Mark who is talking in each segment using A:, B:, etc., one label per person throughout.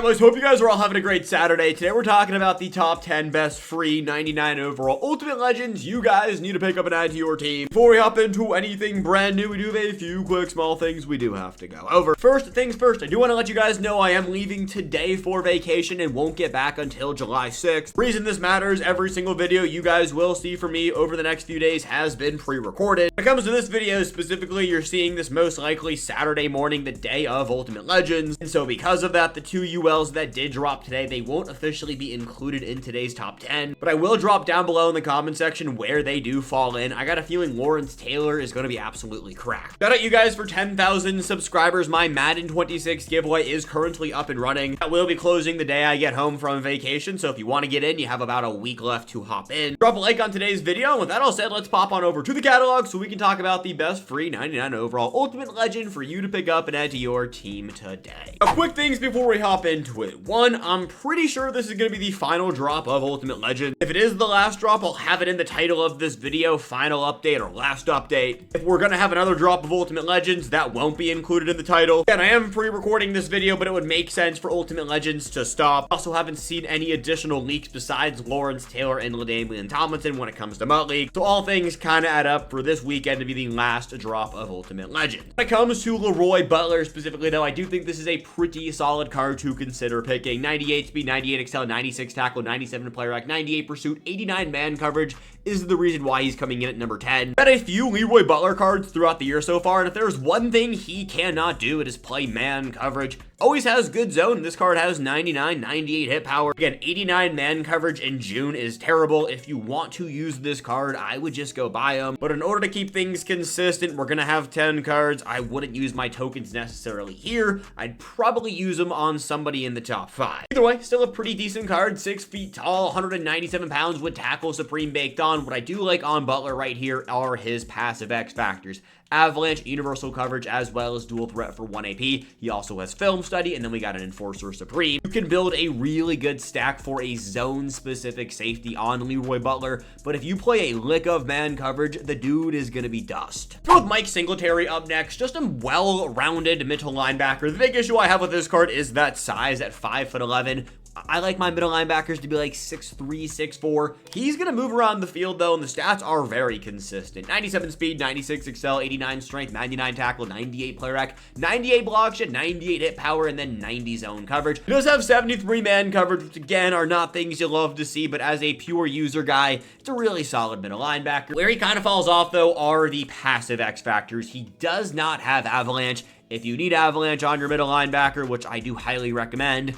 A: Boys, hope you guys are all having a great Saturday. Today we're talking about the top 10 best free 99 overall Ultimate Legends you guys need to pick up and add to your team. Before we hop into anything brand new, we do have a few quick small things we do have to go over. First things first, I do want to let you guys know I am leaving today for vacation and won't get back until July 6th. Reason this matters, every single video you guys will see from me over the next few days has been pre-recorded. When it comes to this video specifically, you're seeing this most likely Saturday morning, the day of Ultimate Legends. And so because of that, the two ULs that did drop today, they won't officially be included in today's top 10, but I will drop down below in the comment section where they do fall in. I got a feeling Lawrence Taylor is going to be absolutely cracked. Shout out you guys for 10,000 subscribers. My Madden 26 giveaway is currently up and running. I will be closing the day I get home from vacation, so if you want to get in, you have about a week left to hop in. Drop a like on today's video, and with that all said, let's pop on over to the catalog so we can talk about the best free 99 overall Ultimate Legend for you to pick up and add to your team today. Now, quick things before we hop into it. One, I'm pretty sure this is going to be the final drop of Ultimate Legend. If it is the last drop, I'll have it in the title of this video, final update or last update. If we're going to have another drop of Ultimate Legends, that won't be included in the title. And I am pre-recording this video, but it would make sense for Ultimate Legends to stop. I also haven't seen any additional leaks besides Lawrence Taylor and LaDainian Tomlinson when it comes to MUT League. So all things kind of add up for this weekend to be the last drop of Ultimate Legend. When it comes to Leroy Butler specifically, though, I do think this is a pretty solid card to consider picking. 98 speed, 98 excel, 96 tackle, 97 player rack, 98 pursuit, 89 man coverage is the reason why he's coming in at number 10. I've had a few Leroy Butler cards throughout the year so far, and if there's one thing he cannot do, it is play man coverage. Always has good zone. This card has 99, 98 hit power. Again, 89 man coverage in June is terrible. If you want to use this card, I would just go buy them. But in order to keep things consistent, we're going to have 10 cards. I wouldn't use my tokens necessarily here. I'd probably use them on somebody in the top 5. Either way, still a pretty decent card. 6 feet tall, 197 pounds with tackle supreme baked on. What I do like on Butler right here are his passive X factors. Avalanche, universal coverage, as well as dual threat for 1 AP. He also has film study, and then we got an enforcer supreme. You can build a really good stack for a zone-specific safety on Leroy Butler, but if you play a lick of man coverage, the dude is going to be dust. Go with Mike Singletary up next. Just a well-rounded middle linebacker. The big issue I have with this card is that size at 5'11". I like my middle linebackers to be like 6'3", 6'4". He's going to move around the field, though, and the stats are very consistent. 97 speed, 96 excel, 89 strength, 99 tackle, 98 player rack, 98 block shed, 98 hit power, and then 90 zone coverage. He does have 73 man coverage, which, again, are not things you love to see, but as a pure user guy, it's a really solid middle linebacker. Where he kind of falls off, though, are the passive X factors. He does not have Avalanche. If you need Avalanche on your middle linebacker, which I do highly recommend,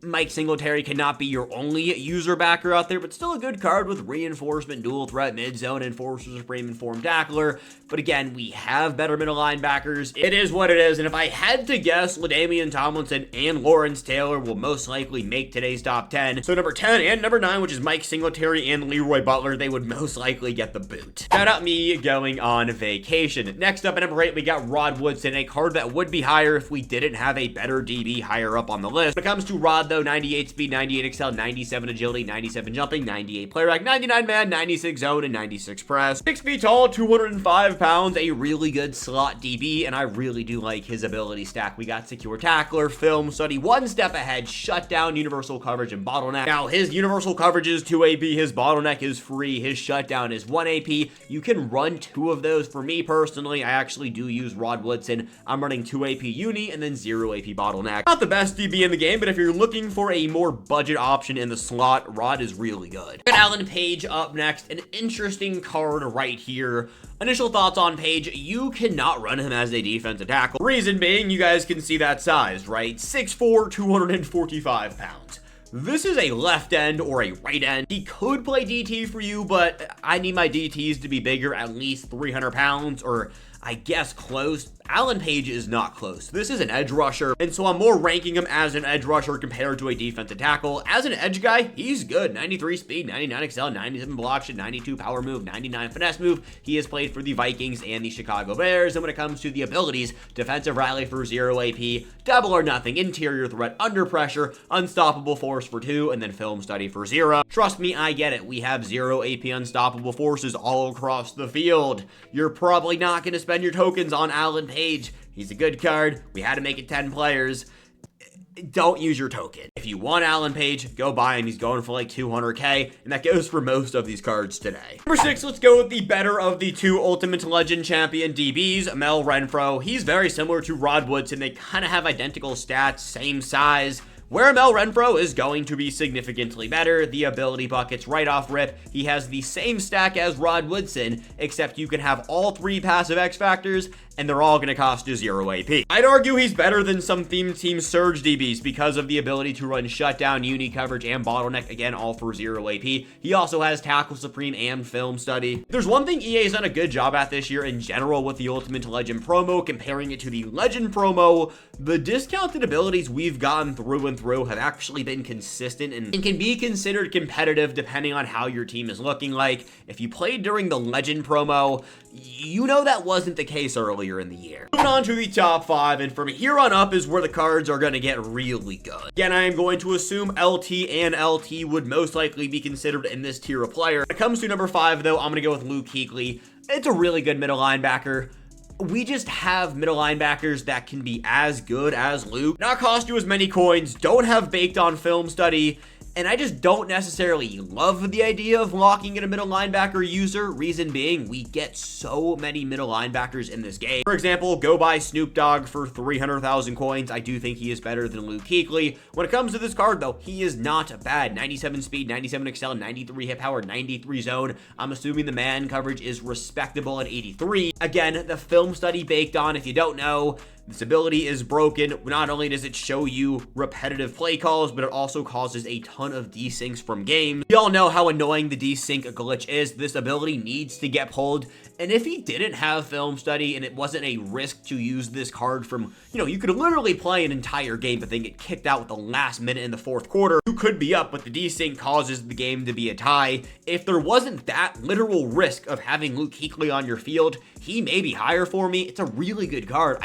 A: Mike Singletary cannot be your only user backer out there, but still a good card with reinforcement, dual threat, mid-zone, enforcer, supreme, informed tackler. But again, we have better middle linebackers. It is what it is, and if I had to guess, LaDainian Tomlinson and Lawrence Taylor will most likely make today's top 10. So number 10 and number 9, which is Mike Singletary and Leroy Butler, they would most likely get the boot. Shout out me going on vacation. Next up at number 8, we got Woodson, a card that would be higher if we didn't have a better DB higher up on the list. When it comes to Rod, though, 98 speed, 98 excel, 97 agility, 97 jumping, 98 player rack, 99 man, 96 zone, and 96 press. 6 feet tall, 205 pounds, a really good slot DB, and I really do like his ability stack. We got secure tackler, film study, one step ahead, shutdown, universal coverage, and bottleneck. Now, his universal coverage is 2 AP, his bottleneck is free, his shutdown is 1 AP. You can run 2 of those. For me personally, I actually do use Woodson. I'm running 2 AP uni and then 0 AP bottleneck. Not the best DB in the game, but if you're looking for a more budget option in the slot, Rod is really good. Got Alan Page up next, an interesting card right here. Initial thoughts on Page, you cannot run him as a defensive tackle. Reason being, you guys can see that size, right? 6'4", 245 pounds. This is a left end or a right end. He could play DT for you, but I need my DTs to be bigger, at least 300 pounds, or I guess close. Alan Page is not close. This is an edge rusher, and so I'm more ranking him as an edge rusher compared to a defensive tackle. As an edge guy, he's good. 93 speed, 99 excel, 97 block shot, 92 power move, 99 finesse move. He has played for the Vikings and the Chicago Bears, and when it comes to the abilities, defensive rally for 0 AP, double or nothing, interior threat under pressure, unstoppable force for 2, and then film study for 0. Trust me, I get it. We have 0 AP unstoppable forces all across the field. You're probably not going to spend your tokens on Alan Page. He's a good card. We had to make it 10 players. don't use your token. If you want Alan Page, go buy him. He's going for like 200k, and that goes for most of these cards today. Number 6, let's go with the better of the two Ultimate Legend Champion DBs, Mel Renfro. He's very similar to Rod Woodson. They kind of have identical stats, same size. Where Mel Renfro is going to be significantly better, the ability buckets right off rip. He has the same stack as Rod Woodson, except you can have all 3 passive X factors, and they're all going to cost you 0 AP. I'd argue he's better than some theme team surge DBs because of the ability to run shutdown, uni coverage, and bottleneck, again, all for 0 AP. He also has tackle supreme and film study. There's one thing EA's done a good job at this year in general with the Ultimate Legend promo, comparing it to the Legend promo. The discounted abilities we've gotten through and through have actually been consistent and can be considered competitive depending on how your team is looking like. If you played during the Legend promo, you know that wasn't the case earlier in the year. Moving on to the top 5, and from here on up is where the cards are going to get really good. Again, I am going to assume LT and LT would most likely be considered in this tier of player. When it comes to number 5, though, I'm going to go with Kuechly. It's a really good middle linebacker. We just have middle linebackers that can be as good as Luke, not cost you as many coins, don't have baked on film study, and I just don't necessarily love the idea of locking in a middle linebacker user. Reason being, we get so many middle linebackers in this game. For example, go buy Snoop Dogg for 300,000 coins. I do think he is better than Kuechly. When it comes to this card, though, he is not bad. 97 speed, 97 excel, 93 hit power, 93 zone. I'm assuming the man coverage is respectable at 83. Again, the film study baked on, if you don't know, this ability is broken. Not only does it show you repetitive play calls, but it also causes a ton of desyncs from games. We all know how annoying the desync glitch is. This ability needs to get pulled. And if he didn't have film study and it wasn't a risk to use this card from, you could literally play an entire game but then get kicked out with the last minute in the 4th quarter. You could be up, but the desync causes the game to be a tie. If there wasn't that literal risk of having Kuechly on your field, he may be higher for me. It's a really good card.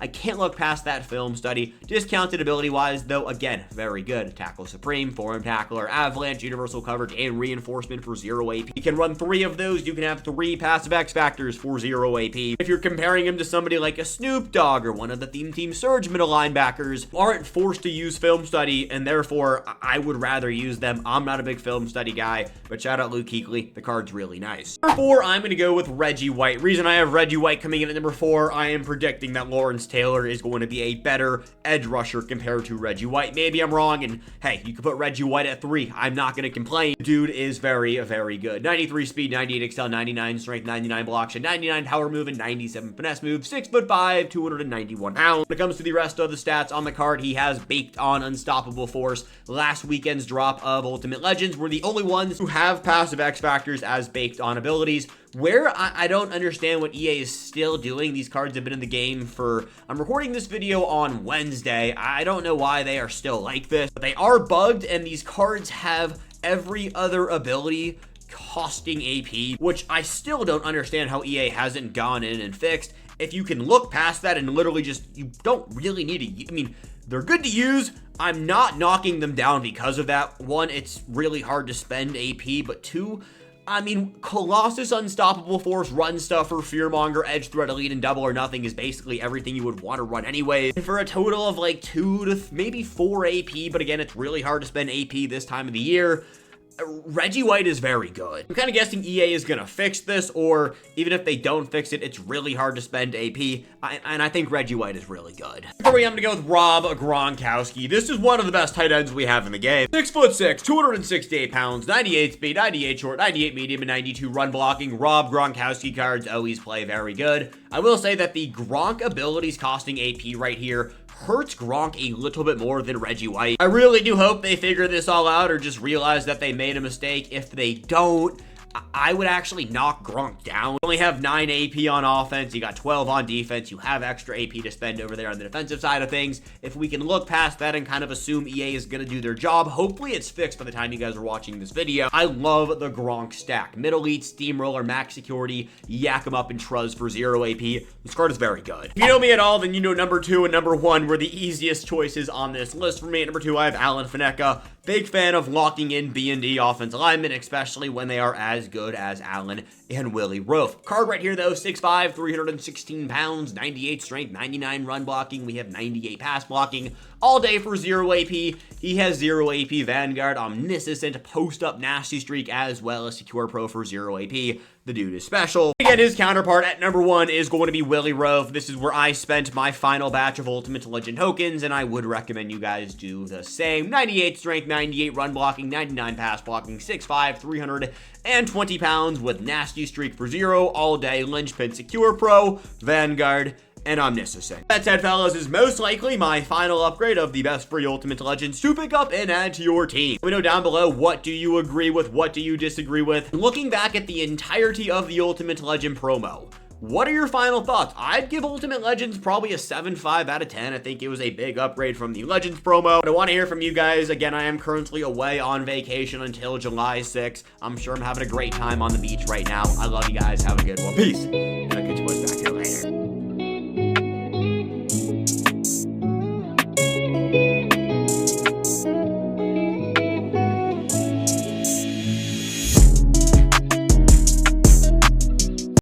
A: I can't look past that film study. Discounted ability-wise, though, again, very good. Tackle Supreme, Foreign Tackler, Avalanche, Universal Coverage, and Reinforcement for 0 AP. You can run 3 of those. You can have 3 passive X factors for 0 AP. If you're comparing him to somebody like a Snoop Dogg or one of the Theme Team Surge middle linebackers, aren't forced to use film study, and therefore, I would rather use them. I'm not a big film study guy, but shout out Kuechly. The card's really nice. Number 4, I'm going to go with Reggie White. Reason I have Reggie White coming in at number 4, I am predicting that Lawrence Taylor is going to be a better edge rusher compared to Reggie White. Maybe I'm wrong, and hey, you could put Reggie White at 3. I'm not going to complain. The dude is very, very good. 93 speed, 98 excel, 99 strength, 99 block shot, 99 power move, and 97 finesse move, 6'5", 291 pounds. When it comes to the rest of the stats on the card, he has baked on unstoppable force. Last weekend's drop of Ultimate Legends were the only ones who have passive X factors as baked on abilities. Where I don't understand what EA is still doing. These cards have been in the game for, I'm recording this video on Wednesday. I don't know why they are still like this, but they are bugged, and these cards have every other ability costing AP, which I still don't understand how EA hasn't gone in and fixed. If you can look past that and literally just, you don't really need to, they're good to use. I'm not knocking them down because of that. 1, it's really hard to spend AP, but 2, Colossus, Unstoppable Force, Run Stuffer, Fearmonger, Edge Threat, Elite, and Double or Nothing is basically everything you would want to run anyway. And for a total of like 2 to maybe 4 AP, but again, it's really hard to spend AP this time of the year. Reggie White is very good. I'm kind of guessing EA is going to fix this, or even if they don't fix it, it's really hard to spend AP, and I think Reggie White is really good. For me, I'm going to go with Rob Gronkowski. This is one of the best tight ends we have in the game. 6'6", 268 pounds, 98 speed, 98 short, 98 medium, and 92 run blocking. Rob Gronkowski cards always play very good. I will say that the Gronk abilities costing AP right here hurts Gronk a little bit more than Reggie White. I really do hope they figure this all out or just realize that they made a mistake. If they don't, I would actually knock Gronk down. You only have 9 AP on offense. You got 12 on defense. You have extra AP to spend over there on the defensive side of things. If we can look past that and kind of assume EA is going to do their job, hopefully it's fixed by the time you guys are watching this video. I love the Gronk stack. Middle Elite, Steamroller, Max Security, Yak 'em Up, and Truz for 0 AP. This card is very good. If you know me at all, then you know number 2 and number 1 were the easiest choices on this list for me. At number 2, I have Alan Faneca. Big fan of locking in B&D offensive linemen, especially when they are as good as Allen and Willie Roaf. Card right here, though, 6'5", 316 pounds, 98 strength, 99 run blocking. We have 98 pass blocking all day for 0 AP. He has 0 AP Vanguard, Omniscient, post-up nasty streak, as well as Secure Pro for 0 AP. The dude is special. Again, his counterpart at number 1 is going to be Willie Roaf. This is where I spent my final batch of Ultimate Legend tokens, and I would recommend you guys do the same. 98 strength, 98 run blocking, 99 pass blocking, 6'5", 320 pounds with nasty streak for 0 all day, linchpin, Secure Pro, Vanguard, and Omniscient. That said, fellas, is most likely my final upgrade of the best free Ultimate Legends to pick up and add to your team. Let me know down below, what do you agree with, what do you disagree with? Looking back at the entirety of the Ultimate Legend promo, what are your final thoughts? I'd give Ultimate Legends probably a 7.5 out of 10. I think it was a big upgrade from the Legends promo. But I want to hear from you guys. Again, I am currently away on vacation until July 6th. I'm sure I'm having a great time on the beach right now. I love you guys. Have a good one. Peace. And I'll catch you boys back here.